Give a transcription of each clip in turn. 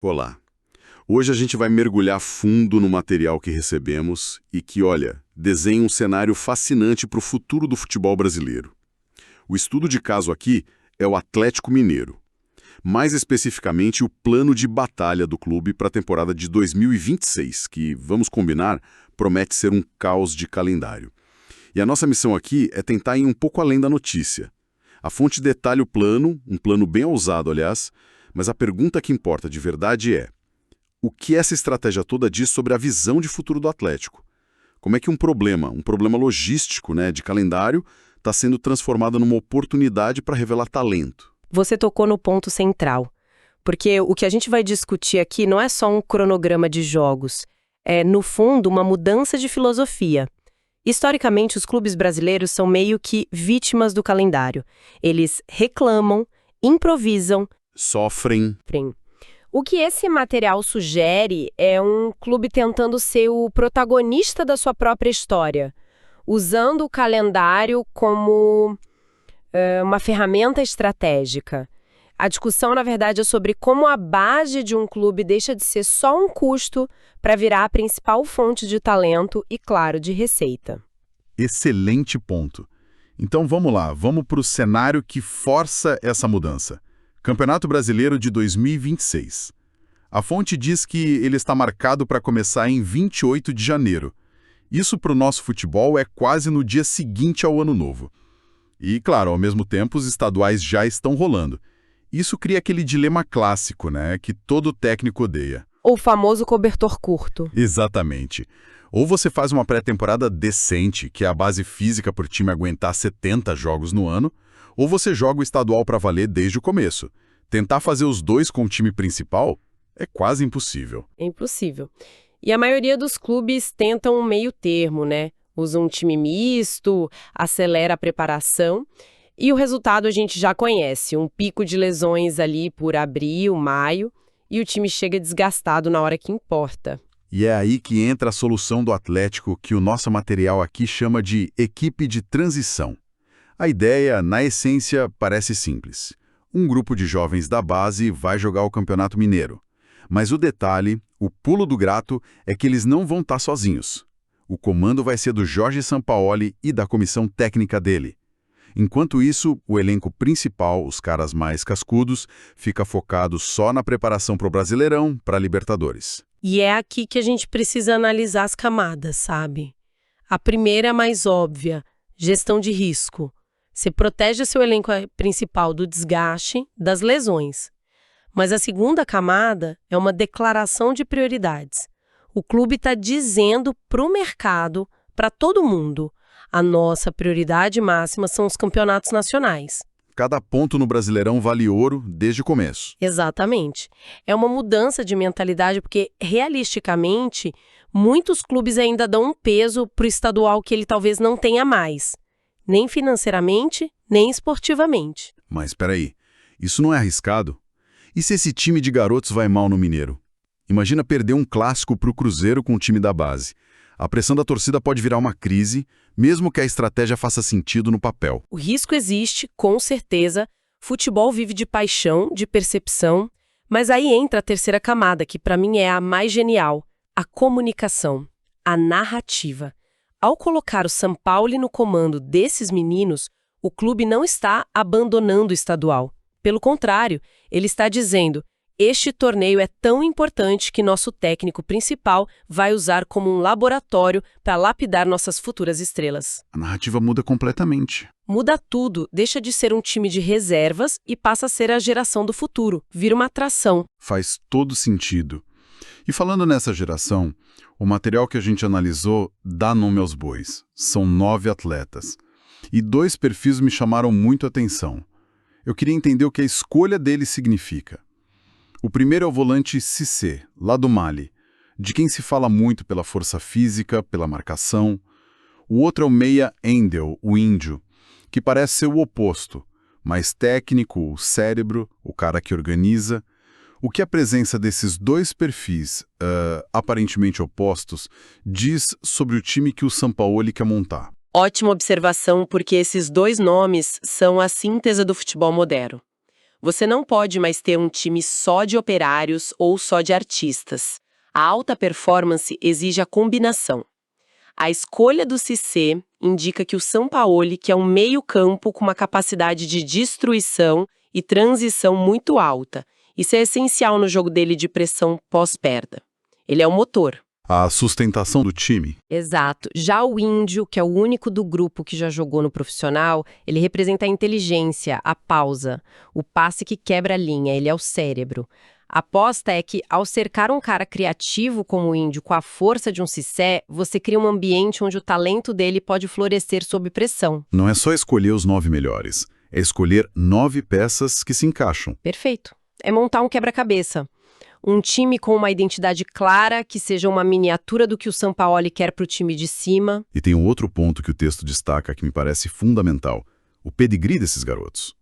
Olá. Hoje a gente vai mergulhar fundo no material que recebemos e que, olha, desenha um cenário fascinante para o futuro do futebol brasileiro. O estudo de caso aqui é o Atlético Mineiro. Mais especificamente, o plano de batalha do clube para a temporada de 2026, que, vamos combinar, promete ser um caos de calendário. E a nossa missão aqui é tentar ir um pouco além da notícia. A fonte detalha o plano, um plano bem ousado, aliás, mas a pergunta que importa de verdade é: o que essa estratégia toda diz sobre a visão de futuro do Atlético? Como é que um problema logístico, de calendário, está sendo transformado numa oportunidade para revelar talento? Você tocou no ponto central, porque o que a gente vai discutir aqui não é só um cronograma de jogos, é, no fundo, uma mudança de filosofia. Historicamente, os clubes brasileiros são meio que vítimas do calendário. Eles reclamam, improvisam, Sofrem. O que esse material sugere é um clube tentando ser o protagonista da sua própria história, usando o calendário como uma ferramenta estratégica. A discussão, na verdade, é sobre como a base de um clube deixa de ser só um custo para virar a principal fonte de talento e, claro, de receita. Excelente ponto. Então vamos lá, vamos para o cenário que força essa mudança. Campeonato Brasileiro de 2026. A fonte diz que ele está marcado para começar em 28 de janeiro. Isso para o nosso futebol é quase no dia seguinte ao Ano Novo. E, claro, ao mesmo tempo, os estaduais já estão rolando. Isso cria aquele dilema clássico, que todo técnico odeia. O famoso cobertor curto. Exatamente. Ou você faz uma pré-temporada decente, que é a base física para o time aguentar 70 jogos no ano, ou você joga o estadual para valer desde o começo. Tentar fazer os dois com o time principal é quase impossível. É impossível. E a maioria dos clubes tentam um meio termo, Usa um time misto, acelera a preparação. E o resultado a gente já conhece, um pico de lesões ali por abril, maio, e o time chega desgastado na hora que importa. E é aí que entra a solução do Atlético, que o nosso material aqui chama de equipe de transição. A ideia, na essência, parece simples. Um grupo de jovens da base vai jogar o Campeonato Mineiro. Mas o detalhe, o pulo do gato, é que eles não vão estar sozinhos. O comando vai ser do Jorge Sampaoli e da comissão técnica dele. Enquanto isso, o elenco principal, os caras mais cascudos, fica focado só na preparação para o Brasileirão, para a Libertadores. E é aqui que a gente precisa analisar as camadas, sabe? A primeira é a mais óbvia, gestão de risco. Você protege seu elenco principal do desgaste, das lesões. Mas a segunda camada é uma declaração de prioridades. O clube está dizendo para o mercado, para todo mundo, a nossa prioridade máxima são os campeonatos nacionais. Cada ponto no Brasileirão vale ouro desde o começo. Exatamente. É uma mudança de mentalidade porque, realisticamente, muitos clubes ainda dão um peso para o estadual que ele talvez não tenha mais. Nem financeiramente, nem esportivamente. Mas espera aí, isso não é arriscado? E se esse time de garotos vai mal no Mineiro? Imagina perder um clássico para o Cruzeiro com o time da base. A pressão da torcida pode virar uma crise, mesmo que a estratégia faça sentido no papel. O risco existe, com certeza. Futebol vive de paixão, de percepção. Mas aí entra a terceira camada, que para mim é a mais genial. A comunicação, a narrativa. Ao colocar o Sampaoli no comando desses meninos, o clube não está abandonando o estadual. Pelo contrário, ele está dizendo: este torneio é tão importante que nosso técnico principal vai usar como um laboratório para lapidar nossas futuras estrelas. A narrativa muda completamente. Muda tudo, deixa de ser um time de reservas e passa a ser a geração do futuro. Vira uma atração. Faz todo sentido. E falando nessa geração, o material que a gente analisou dá nome aos bois. São 9 atletas. E 2 perfis me chamaram muito a atenção. Eu queria entender o que a escolha deles significa. O primeiro é o volante Cissé, lá do Mali, de quem se fala muito pela força física, pela marcação. O outro é o meia Endel, o índio, que parece ser o oposto, mais técnico, o cérebro, o cara que organiza. O que a presença desses 2 perfis, aparentemente opostos, diz sobre o time que o Sampaoli quer montar? Ótima observação, porque esses 2 nomes são a síntese do futebol moderno. Você não pode mais ter um time só de operários ou só de artistas. A alta performance exige a combinação. A escolha do Cissé indica que o Sampaoli quer um meio-campo com uma capacidade de destruição e transição muito alta. Isso é essencial no jogo dele de pressão pós-perda. Ele é o motor. A sustentação do time. Exato. Já o Índio, que é o único do grupo que já jogou no profissional, ele representa a inteligência, a pausa, o passe que quebra a linha, ele é o cérebro. A aposta é que, ao cercar um cara criativo como o Índio com a força de um Cissé, você cria um ambiente onde o talento dele pode florescer sob pressão. Não é só escolher os 9 melhores, é escolher 9 peças que se encaixam. Perfeito. É montar um quebra-cabeça. Um time com uma identidade clara, que seja uma miniatura do que o Sampaoli quer para o time de cima. E tem um outro ponto que o texto destaca que me parece fundamental: o pedigree desses garotos.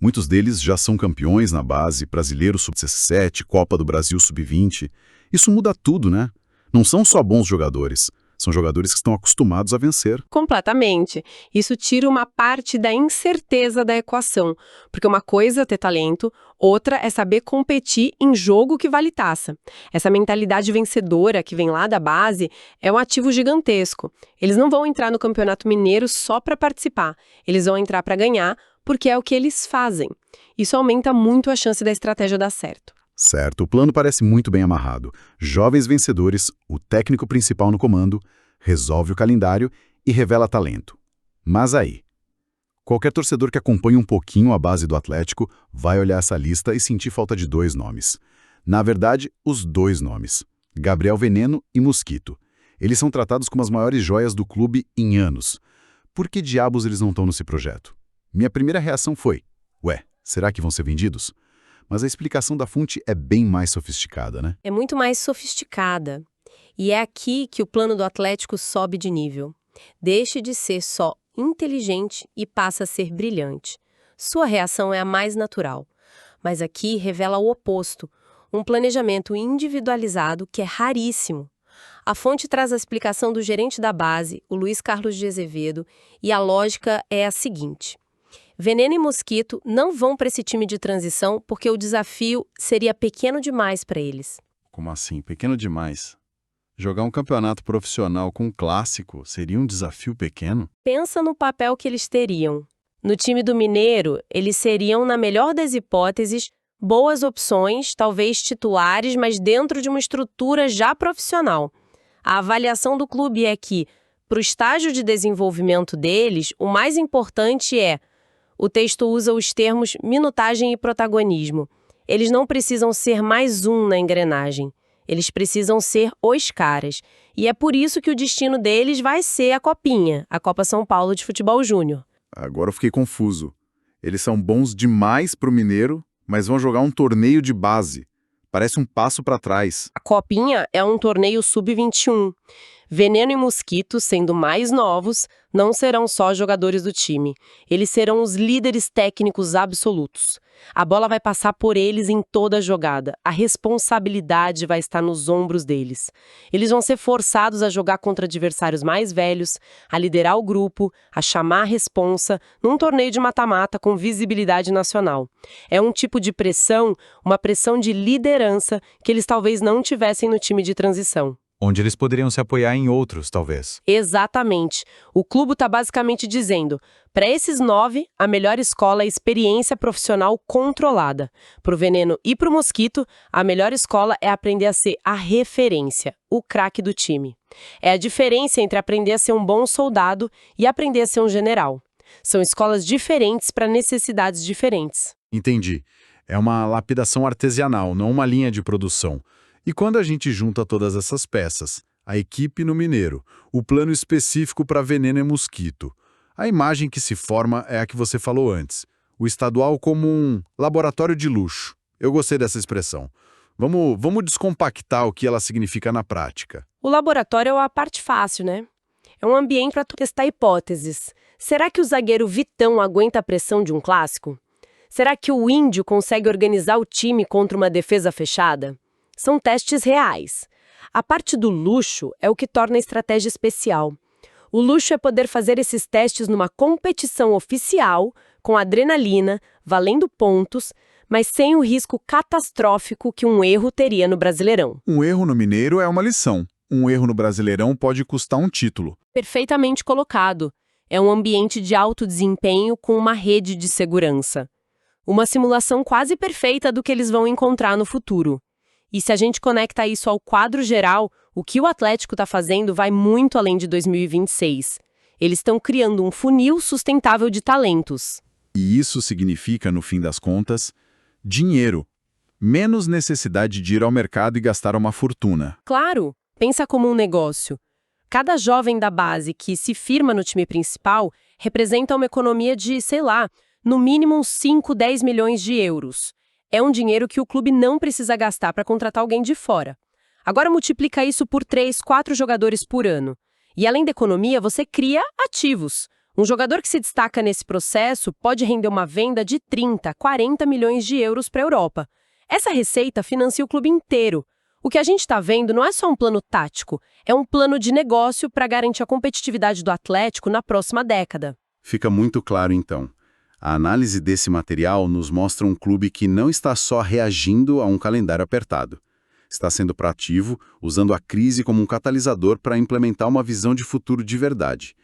Muitos deles já são campeões na base, Brasileiro Sub-17, Copa do Brasil Sub-20. Isso muda tudo, né? Não são só bons jogadores, são jogadores que estão acostumados a vencer. Completamente. Isso tira uma parte da incerteza da equação, porque uma coisa é ter talento, outra é saber competir em jogo que vale taça. Essa mentalidade vencedora que vem lá da base é um ativo gigantesco. Eles não vão entrar no Campeonato Mineiro só para participar, eles vão entrar para ganhar, porque é o que eles fazem. Isso aumenta muito a chance da estratégia dar certo. Certo, o plano parece muito bem amarrado. Jovens vencedores, o técnico principal no comando, resolve o calendário e revela talento. Mas aí, qualquer torcedor que acompanhe um pouquinho a base do Atlético vai olhar essa lista e sentir falta de 2 nomes. Na verdade, os 2 nomes: Gabriel Veneno e Mosquito. Eles são tratados como as maiores joias do clube em anos. Por que diabos eles não estão nesse projeto? Minha primeira reação foi: ué, será que vão ser vendidos? Mas a explicação da fonte é bem mais sofisticada, né? É muito mais sofisticada. E é aqui que o plano do Atlético sobe de nível. Deixa de ser só inteligente e passa a ser brilhante. Sua reação é a mais natural. Mas aqui revela o oposto, um planejamento individualizado que é raríssimo. A fonte traz a explicação do gerente da base, o Luiz Carlos de Azevedo, e a lógica é a seguinte: Veneno e Mosquito não vão para esse time de transição porque o desafio seria pequeno demais para eles. Como assim? Pequeno demais? Jogar um campeonato profissional com um clássico seria um desafio pequeno? Pensa no papel que eles teriam. No time do Mineiro, eles seriam, na melhor das hipóteses, boas opções, talvez titulares, mas dentro de uma estrutura já profissional. A avaliação do clube é que, para o estágio de desenvolvimento deles, o mais importante é: o texto usa os termos minutagem e protagonismo. Eles não precisam ser mais um na engrenagem. Eles precisam ser os caras. E é por isso que o destino deles vai ser a Copinha, a Copa São Paulo de Futebol Júnior. Agora eu fiquei confuso. Eles são bons demais pro Mineiro, mas vão jogar um torneio de base. Parece um passo para trás. A Copinha é um torneio sub-21. Veneno e Mosquito, sendo mais novos, não serão só jogadores do time. Eles serão os líderes técnicos absolutos. A bola vai passar por eles em toda a jogada. A responsabilidade vai estar nos ombros deles. Eles vão ser forçados a jogar contra adversários mais velhos, a liderar o grupo, a chamar a responsa, num torneio de mata-mata com visibilidade nacional. É um tipo de pressão, uma pressão de liderança que eles talvez não tivessem no time de transição. Onde eles poderiam se apoiar em outros, talvez. Exatamente. O clube está basicamente dizendo: para esses 9, a melhor escola é experiência profissional controlada. Para o Veneno e para o Mosquito, a melhor escola é aprender a ser a referência, o craque do time. É a diferença entre aprender a ser um bom soldado e aprender a ser um general. São escolas diferentes para necessidades diferentes. Entendi. É uma lapidação artesanal, não uma linha de produção. E quando a gente junta todas essas peças, a equipe no Mineiro, o plano específico para Veneno e Mosquito, a imagem que se forma é a que você falou antes, o estadual como um laboratório de luxo. Eu gostei dessa expressão. Vamos descompactar o que ela significa na prática. O laboratório é a parte fácil, né? É um ambiente para testar hipóteses. Será que o zagueiro Vitão aguenta a pressão de um clássico? Será que o Índio consegue organizar o time contra uma defesa fechada? São testes reais. A parte do luxo é o que torna a estratégia especial. O luxo é poder fazer esses testes numa competição oficial, com adrenalina, valendo pontos, mas sem o risco catastrófico que um erro teria no Brasileirão. Um erro no Mineiro é uma lição. Um erro no Brasileirão pode custar um título. Perfeitamente colocado. É um ambiente de alto desempenho com uma rede de segurança. Uma simulação quase perfeita do que eles vão encontrar no futuro. E se a gente conecta isso ao quadro geral, o que o Atlético está fazendo vai muito além de 2026. Eles estão criando um funil sustentável de talentos. E isso significa, no fim das contas, dinheiro. Menos necessidade de ir ao mercado e gastar uma fortuna. Claro, pensa como um negócio. Cada jovem da base que se firma no time principal representa uma economia de, sei lá, no mínimo uns 5, 10 milhões de euros. É um dinheiro que o clube não precisa gastar para contratar alguém de fora. Agora multiplica isso por 3, 4 jogadores por ano. E além da economia, você cria ativos. Um jogador que se destaca nesse processo pode render uma venda de 30, 40 milhões de euros para a Europa. Essa receita financia o clube inteiro. O que a gente está vendo não é só um plano tático, é um plano de negócio para garantir a competitividade do Atlético na próxima década. Fica muito claro, então. A análise desse material nos mostra um clube que não está só reagindo a um calendário apertado. Está sendo proativo, usando a crise como um catalisador para implementar uma visão de futuro de verdade.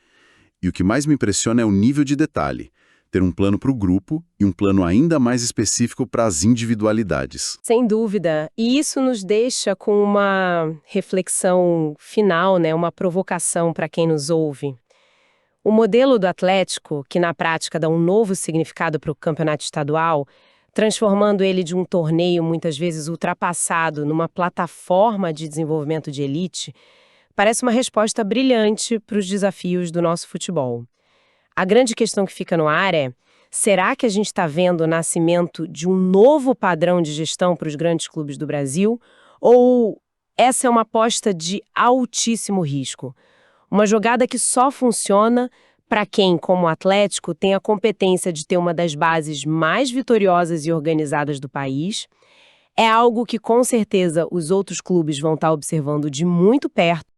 E o que mais me impressiona é o nível de detalhe. Ter um plano para o grupo e um plano ainda mais específico para as individualidades. Sem dúvida. E isso nos deixa com uma reflexão final, uma provocação para quem nos ouve. O modelo do Atlético, que na prática dá um novo significado para o campeonato estadual, transformando ele de um torneio muitas vezes ultrapassado numa plataforma de desenvolvimento de elite, parece uma resposta brilhante para os desafios do nosso futebol. A grande questão que fica no ar é: será que a gente está vendo o nascimento de um novo padrão de gestão para os grandes clubes do Brasil? Ou essa é uma aposta de altíssimo risco? Uma jogada que só funciona para quem, como o Atlético, tem a competência de ter uma das bases mais vitoriosas e organizadas do país? É algo que, com certeza, os outros clubes vão estar observando de muito perto